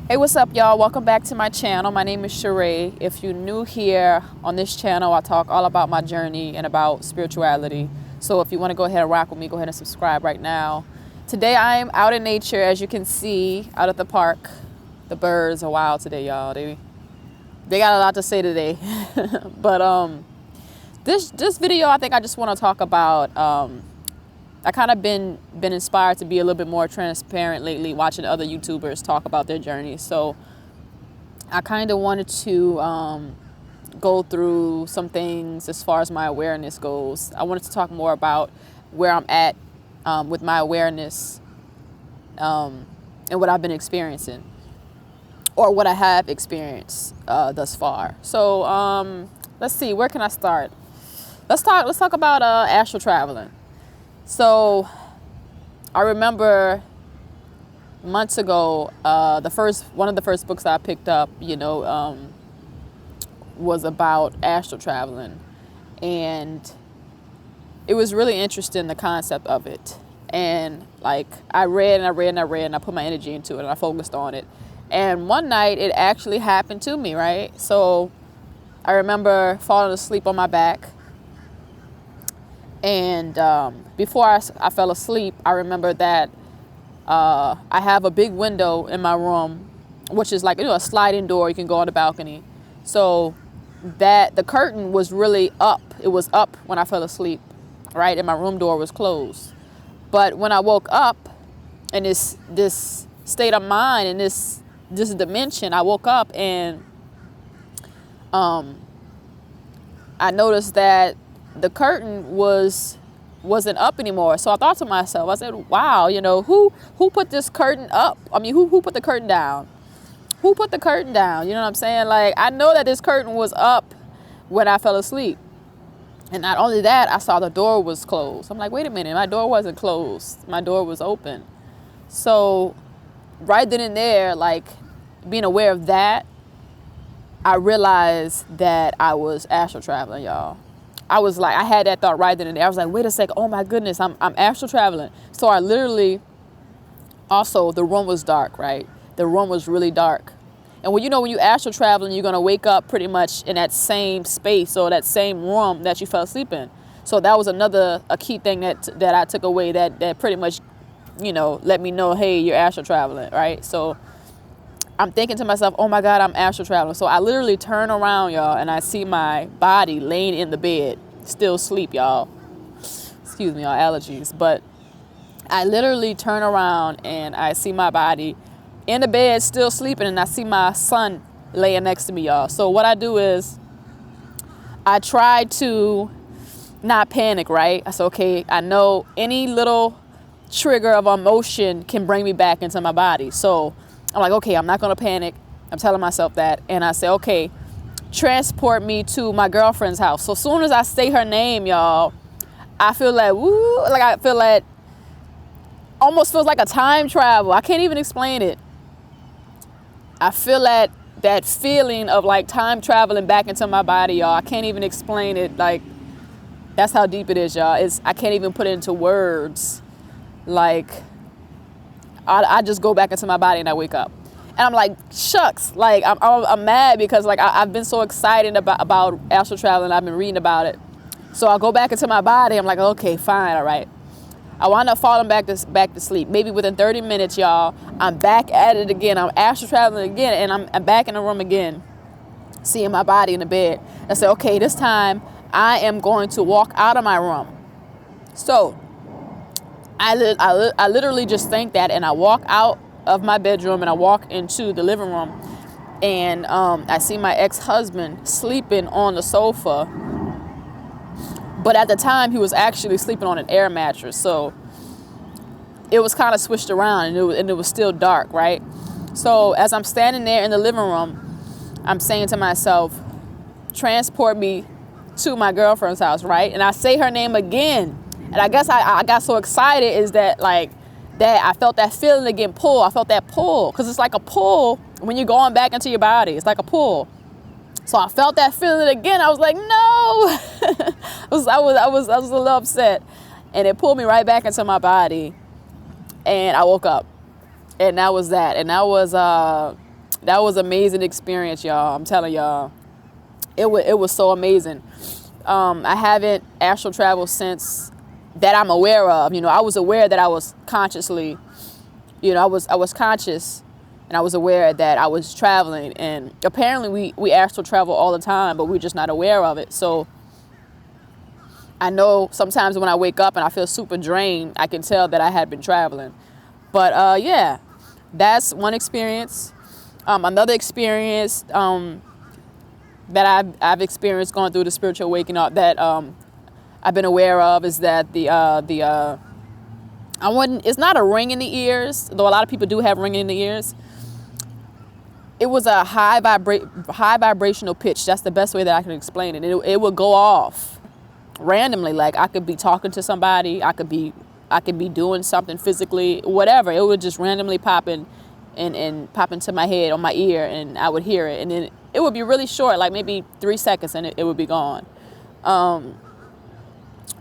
Hey, what's up, y'all? Welcome back to my channel. My name is Sheree. If you're new here on this channel, I talk all about my journey and about spirituality. So if you want to go ahead and rock with me, go ahead and subscribe right now. Today I am out in nature, as you can see, out at the park. The birds are wild today, y'all. They got a lot to say today. But this video, I think I just want to talk about. I kind of been inspired to be a little bit more transparent lately, watching other YouTubers talk about their journeys. So I kind of wanted to go through some things as far as my awareness goes. I wanted to talk more about where I'm at with my awareness and what I've been experiencing, or what I have experienced thus far. So let's see, where can I start? Let's talk about astral traveling. So I remember months ago, one of the first books I picked up, was about astral traveling, and it was really interesting, the concept of it. And like I read and I put my energy into it and I focused on it. And one night it actually happened to me, right? So I remember falling asleep on my back. And before I fell asleep, I remember that I have a big window in my room, which is like, a sliding door. You can go on the balcony. So that the curtain was really up. It was up when I fell asleep, right? And my room door was closed. But when I woke up in this state of mind, in this dimension, I woke up and I noticed that the curtain wasn't up anymore. So I thought to myself, I said, wow, who put this curtain up? I mean, who put the curtain down? Who put the curtain down? You know what I'm saying? Like, I know that this curtain was up when I fell asleep. And not only that, I saw the door was closed. I'm like, wait a minute, my door wasn't closed. My door was open. So right then and there, like being aware of that, I realized that I was astral traveling, y'all. I had that thought right then and there. I was like, wait a second, oh my goodness, I'm astral traveling. So I literally, also the room was dark, right? The room was really dark. And when you astral traveling, you're gonna wake up pretty much in that same space or that same room that you fell asleep in. So that was a key thing that I took away, that pretty much, let me know, hey, you're astral traveling, right? So I'm thinking to myself, oh my God, I'm astral traveling. So I literally turn around, y'all, and I see my body laying in the bed, still asleep, y'all. Excuse me, y'all, allergies. But I literally turn around and I see my body in the bed, still sleeping, and I see my son laying next to me, y'all. So what I do is I try to not panic, right? I said, okay, I know any little trigger of emotion can bring me back into my body. So I'm like, okay, I'm not going to panic. I'm telling myself that. And I say, okay, transport me to my girlfriend's house. So as soon as I say her name, y'all, I feel like, woo, like I feel like, almost feels like a time travel. I can't even explain it. I feel that feeling of like time traveling back into my body, y'all. I can't even explain it. Like, that's how deep it is, y'all. I can't even put it into words. Like, I just go back into my body and I wake up. And I'm like, shucks. Like, I'm mad because like I've been so excited about astral traveling. I've been reading about it. So I go back into my body. I'm like, okay, fine, all right. I wound up falling back to sleep. Maybe within 30 minutes, y'all, I'm back at it again. I'm astral traveling again, and I'm back in the room again, seeing my body in the bed. I said, okay, this time I am going to walk out of my room. So I literally just think that, and I walk out of my bedroom and I walk into the living room, and I see my ex-husband sleeping on the sofa. But at the time, he was actually sleeping on an air mattress. So it was kind of switched around, and it was still dark, right? So as I'm standing there in the living room, I'm saying to myself, transport me to my girlfriend's house, right? And I say her name again. And I guess I got so excited is that like that I felt that feeling again, pull. I felt that pull, because it's like a pull when you're going back into your body. It's like a pull. So I felt that feeling again. I was like, no. I was a little upset, and it pulled me right back into my body, and I woke up, and that was that. And that was That was amazing experience, y'all. I'm telling y'all, it was so amazing. I haven't astral traveled since that I'm aware of. I was aware that I was consciously, I was conscious, and I was aware that I was traveling. And apparently we astral travel all the time, but we're just not aware of it. So I know sometimes when I wake up and I feel super drained, I can tell that I had been traveling. But yeah, that's one experience. Another experience that I've experienced going through the spiritual awakening that I've been aware of is that it's not a ring in the ears, though a lot of people do have ringing in the ears. It was a high vibrational pitch. That's the best way that I can explain it. It would go off randomly. Like I could be talking to somebody, I could be doing something physically, whatever. It would just randomly pop in and pop into my head, on my ear, and I would hear it. And then it would be really short, like maybe 3 seconds, and it would be gone.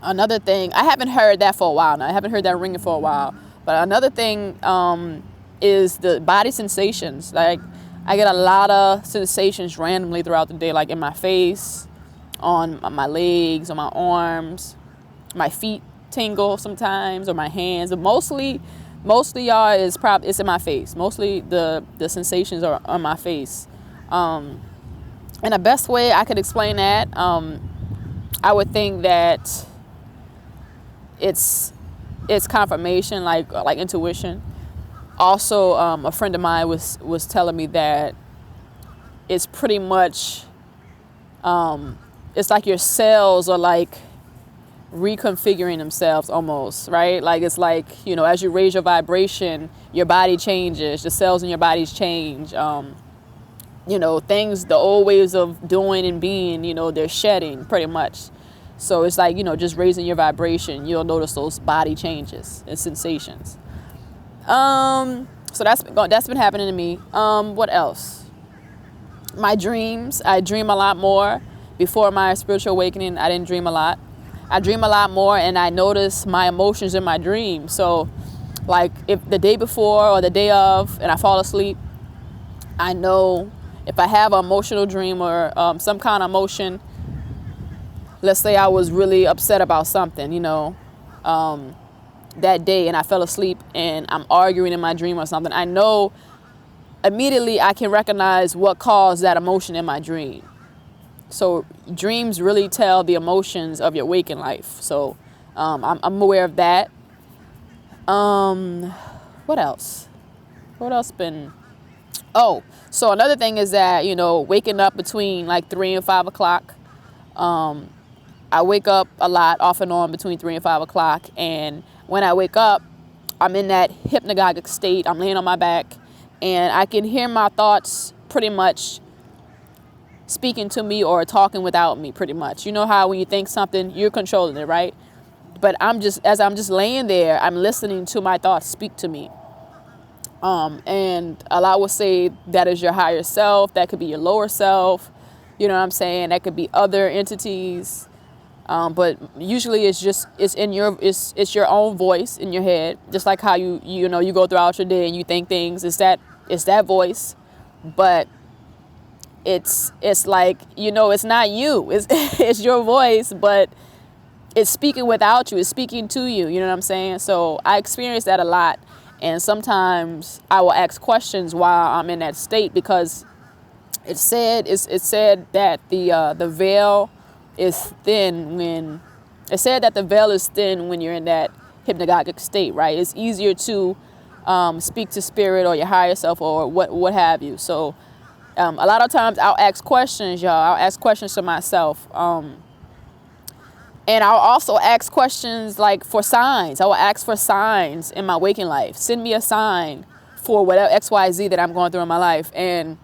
Another thing, I haven't heard that for a while now. I haven't heard that ringing for a while. But another thing is the body sensations. Like I get a lot of sensations randomly throughout the day, like in my face, on my legs, on my arms, my feet tingle sometimes, or my hands. But mostly y'all, it's in my face. Mostly the sensations are on my face. And the best way I could explain that, I would think that it's confirmation, like intuition. Also, a friend of mine was telling me that it's pretty much, it's like your cells are like reconfiguring themselves almost, right? Like it's like, as you raise your vibration, your body changes, the cells in your bodies change. Things, the old ways of doing and being, they're shedding pretty much. So it's like, just raising your vibration, you'll notice those body changes and sensations. So that's been happening to me. What else? My dreams. I dream a lot more. Before my spiritual awakening, I didn't dream a lot. I dream a lot more, and I notice my emotions in my dreams. So like if the day before or the day of, and I fall asleep, I know if I have an emotional dream or some kind of emotion, let's say I was really upset about something, that day, and I fell asleep and I'm arguing in my dream or something, I know immediately I can recognize what caused that emotion in my dream. So dreams really tell the emotions of your waking life. So I'm aware of that. What else? What else been? Oh, so another thing is that, waking up between like 3 and 5 o'clock. I wake up a lot off and on between 3 and 5 o'clock. And when I wake up, I'm in that hypnagogic state. I'm laying on my back and I can hear my thoughts pretty much speaking to me or talking without me pretty much. You know how when you think something, you're controlling it, right? But as I'm just laying there, I'm listening to my thoughts speak to me. And a lot will say that is your higher self. That could be your lower self. You know what I'm saying? That could be other entities. But usually it's your own voice in your head. Just like how you go throughout your day and you think things. It's that voice, but it's like, it's not you. It's your voice, but it's speaking without you. It's speaking to you. You know what I'm saying? So I experience that a lot. And sometimes I will ask questions while I'm in that state, because it's said that the veil is thin when you're in that hypnagogic state, right? It's easier to speak to spirit or your higher self or what have you. So a lot of times I'll ask questions, y'all. I'll ask questions to myself. And I'll also ask questions like for signs. I will ask for signs in my waking life. Send me a sign for whatever XYZ that I'm going through in my life. And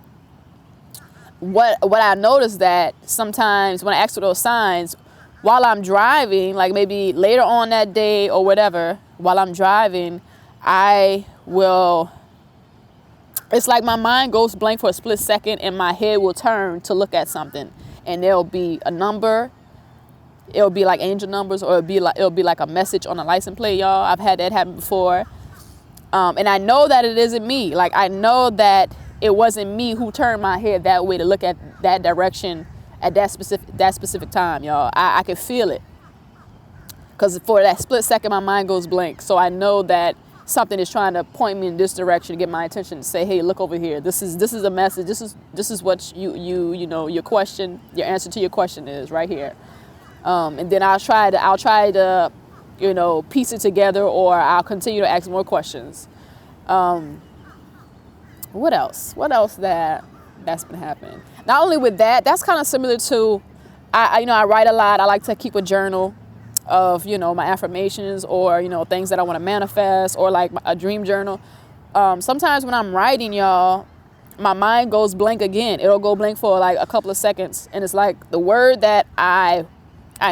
what I noticed that sometimes when I ask for those signs, while I'm driving, like maybe later on that day or whatever, while I'm driving, it's like my mind goes blank for a split second and my head will turn to look at something. And there'll be a number. It'll be like angel numbers, or it'll be like a message on a license plate, y'all. I've had that happen before. And I know that it isn't me. Like I know that it wasn't me who turned my head that way to look at that direction at that specific time, y'all. I could feel it. Because for that split second, my mind goes blank. So I know that something is trying to point me in this direction to get my attention, to say, hey, look over here. This is a message. This is what you know, your answer to your question is right here. And then I'll try to, you know, piece it together, or I'll continue to ask more questions. What else that's been happening? Not only with that's kind of similar to, I write a lot. I like to keep a journal of, you know, my affirmations, or, you know, things that I want to manifest, or like a dream journal. Sometimes when I'm writing, y'all, my mind goes blank again. It'll go blank for like a couple of seconds, and it's like the word that I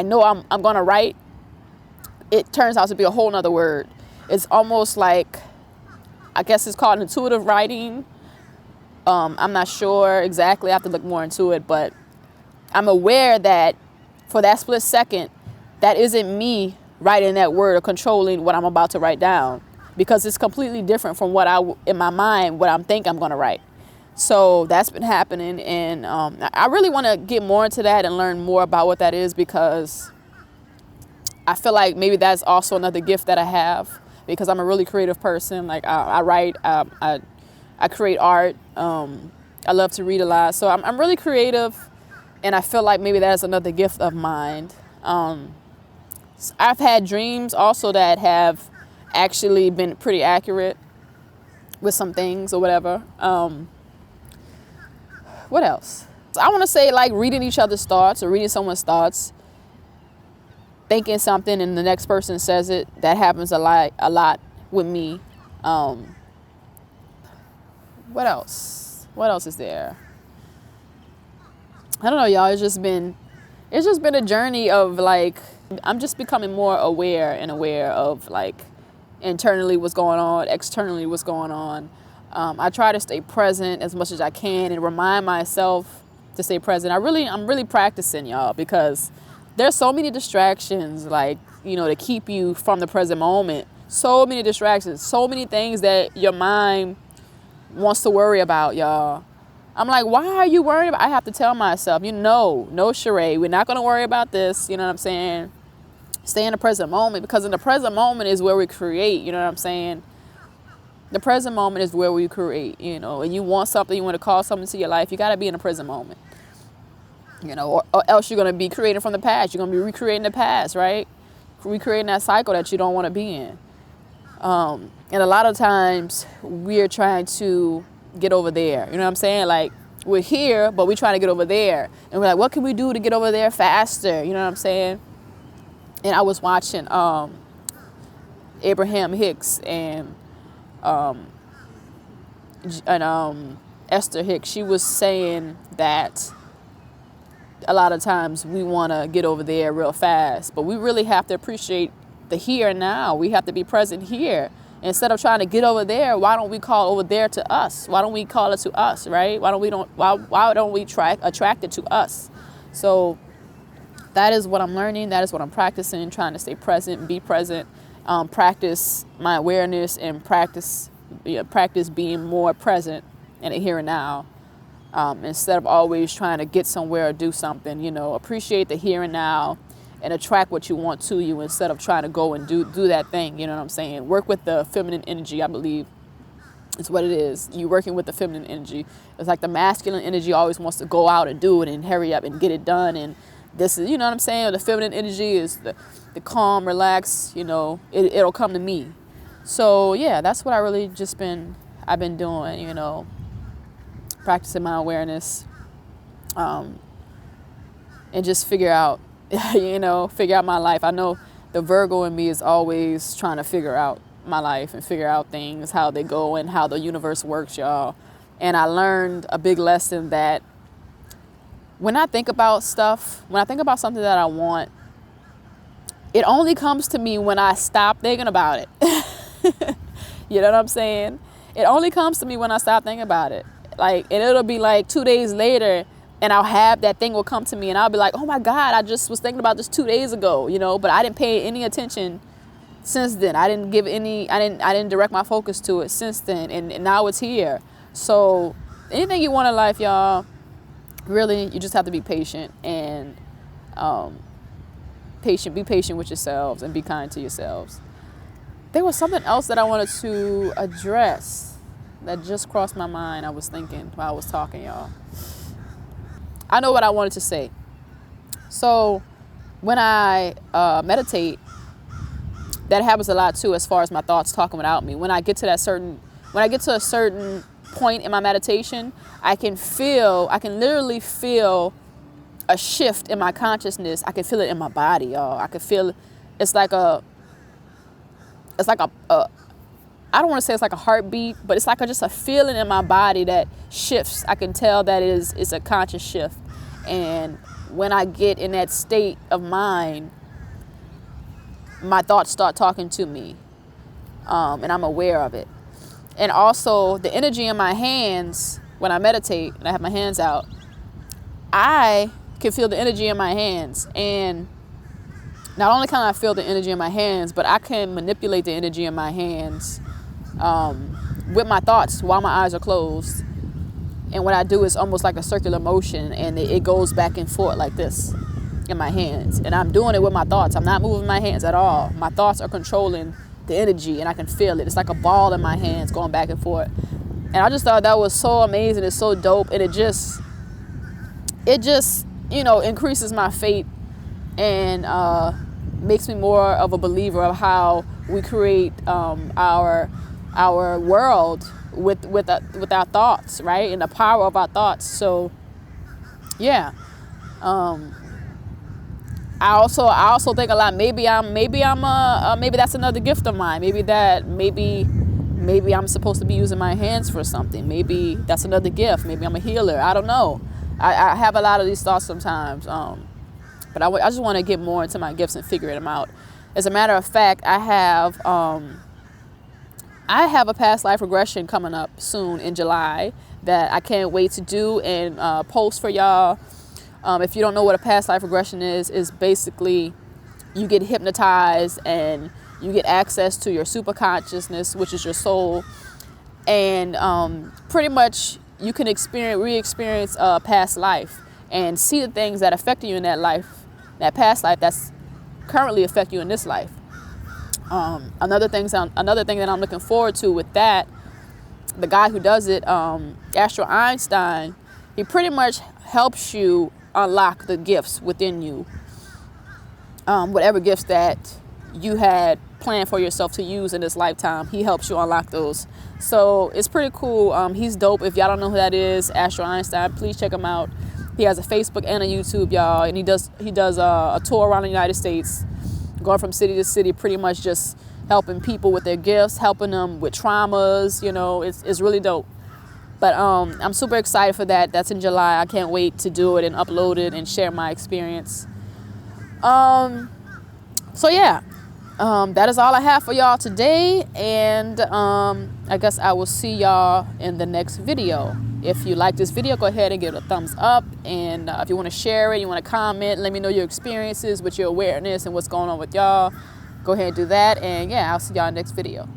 know I'm gonna write, it turns out to be a whole nother word. It's almost like, I guess it's called intuitive writing. I'm not sure exactly. I have to look more into it, but I'm aware that for that split second, that isn't me writing that word or controlling what I'm about to write down, because it's completely different from what in my mind, what I'm think I'm going to write. So that's been happening. And I really want to get more into that and learn more about what that is, because I feel like maybe that's also another gift that I have, because I'm a really creative person. Like I write, I create art. I love to read a lot. So I'm really creative, and I feel like maybe that's another gift of mine. I've had dreams also that have actually been pretty accurate with some things or whatever. What else? I want to say, like, reading each other's thoughts, or reading someone's thoughts, thinking something and the next person says it. That happens a lot with me. What else? What else is there? I don't know, y'all. It's just been a journey of, like, I'm just becoming more aware of, like, internally what's going on, externally what's going on. I try to stay present as much as I can and remind myself to stay present. I'm really practicing, y'all, because there's so many distractions, like, you know, to keep you from the present moment. So many distractions, so many things that your mind wants to worry about, y'all. I'm like, why are you worried about? I have to tell myself, no, Sheree, we're not going to worry about this. You know what I'm saying? Stay in the present moment, because in the present moment is where we create. You know what I'm saying? The present moment is where we create, you know, and you want something, you want to call something to your life, you got to be in the present moment, you know, or else you're going to be creating from the past. You're going to be recreating the past, right? Recreating that cycle that you don't want to be in. And a lot of times we're trying to get over there. You know what I'm saying? Like, we're here, but we're trying to get over there. And we're like, what can we do to get over there faster? You know what I'm saying? And I was watching Abraham Hicks and Esther Hicks. She was saying that a lot of times we want to get over there real fast, but we really have to appreciate the here and now. We have to be present here. Instead of trying to get over there, why don't we call over there to us? Why don't we call it to us, right? Why don't we attract it to us? So that is what I'm learning. That is what I'm practicing, trying to stay present, be present, practice my awareness, and practice being more present in the here and now. Instead of always trying to get somewhere or do something, you know, appreciate the here and now and attract what you want to you, instead of trying to go and do that thing. You know what I'm saying? Work with the feminine energy, I believe. It's what it is. You working with the feminine energy. It's like the masculine energy always wants to go out and do it and hurry up and get it done. And this is, you know what I'm saying? The feminine energy is the calm, relax, you know, it'll come to me. So yeah, that's what I've been doing, you know, practicing my awareness, and just figure out my life. I know the Virgo in me is always trying to figure out my life and figure out things, how they go and how the universe works, y'all. And I learned a big lesson that when I think about something that I want, it only comes to me when I stop thinking about it. You know what I'm saying? It only comes to me when I stop thinking about it. Like, and it'll be like 2 days later, and I'll have that thing will come to me, and I'll be like, oh my God, I just was thinking about this 2 days ago, you know, but I didn't pay any attention since then. I didn't direct my focus to it since then, and now it's here. So anything you want in life, y'all, really, you just have to be patient and be patient with yourselves and be kind to yourselves. There was something else that I wanted to address that just crossed my mind. I was thinking while I was talking, y'all. I know what I wanted to say. So when I meditate, that happens a lot too, as far as my thoughts talking without me. When I get to a certain point in my meditation, I can literally feel a shift in my consciousness. I can feel it in my body, y'all. I can feel it's like a I don't want to say it's like a heartbeat, but it's like just a feeling in my body that shifts. I can tell that it's a conscious shift. And when I get in that state of mind, my thoughts start talking to me, and I'm aware of it. And also the energy in my hands when I meditate and I have my hands out, I can feel the energy in my hands. And not only can I feel the energy in my hands, but I can manipulate the energy in my hands with my thoughts while my eyes are closed. And what I do is almost like a circular motion, and it goes back and forth like this in my hands. And I'm doing it with my thoughts. I'm not moving my hands at all. My thoughts are controlling the energy, and I can feel it. It's like a ball in my hands going back and forth. And I just thought that was so amazing. It's so dope. And it just increases my faith and makes me more of a believer of how we create our world with our thoughts, right? And the power of our thoughts. So yeah. I also think a lot. Maybe that's another gift of mine. Maybe I'm supposed to be using my hands for something. Maybe that's another gift. Maybe I'm a healer. I don't know. I have a lot of these thoughts sometimes. But I just want to get more into my gifts and figure them out. As a matter of fact, I have a past life regression coming up soon in July that I can't wait to do and post for y'all. If you don't know what a past life regression is basically you get hypnotized and you get access to your super consciousness, which is your soul. And pretty much you can re-experience a past life and see the things that affected you in that past life that's currently affect you in this life. Another thing that I'm looking forward to with that, the guy who does it, Astral Einstein, he pretty much helps you unlock the gifts within you, whatever gifts that you had planned for yourself to use in this lifetime. He helps you unlock those. So it's pretty cool. He's dope. If y'all don't know who that is, Astral Einstein, please check him out. He has a Facebook and a YouTube, y'all, and he does a tour around the United States, going from city to city, pretty much just helping people with their gifts, helping them with traumas. It's really dope. But I'm super excited for that. That's in July. I can't wait to do it and upload it and share my experience. So yeah, that is all I have for y'all today. And I guess I will see y'all in the next video. If you like this video, go ahead and give it a thumbs up. And if you want to share it, you want to comment, let me know your experiences with your awareness and what's going on with y'all, go ahead and do that. And yeah, I'll see y'all in the next video.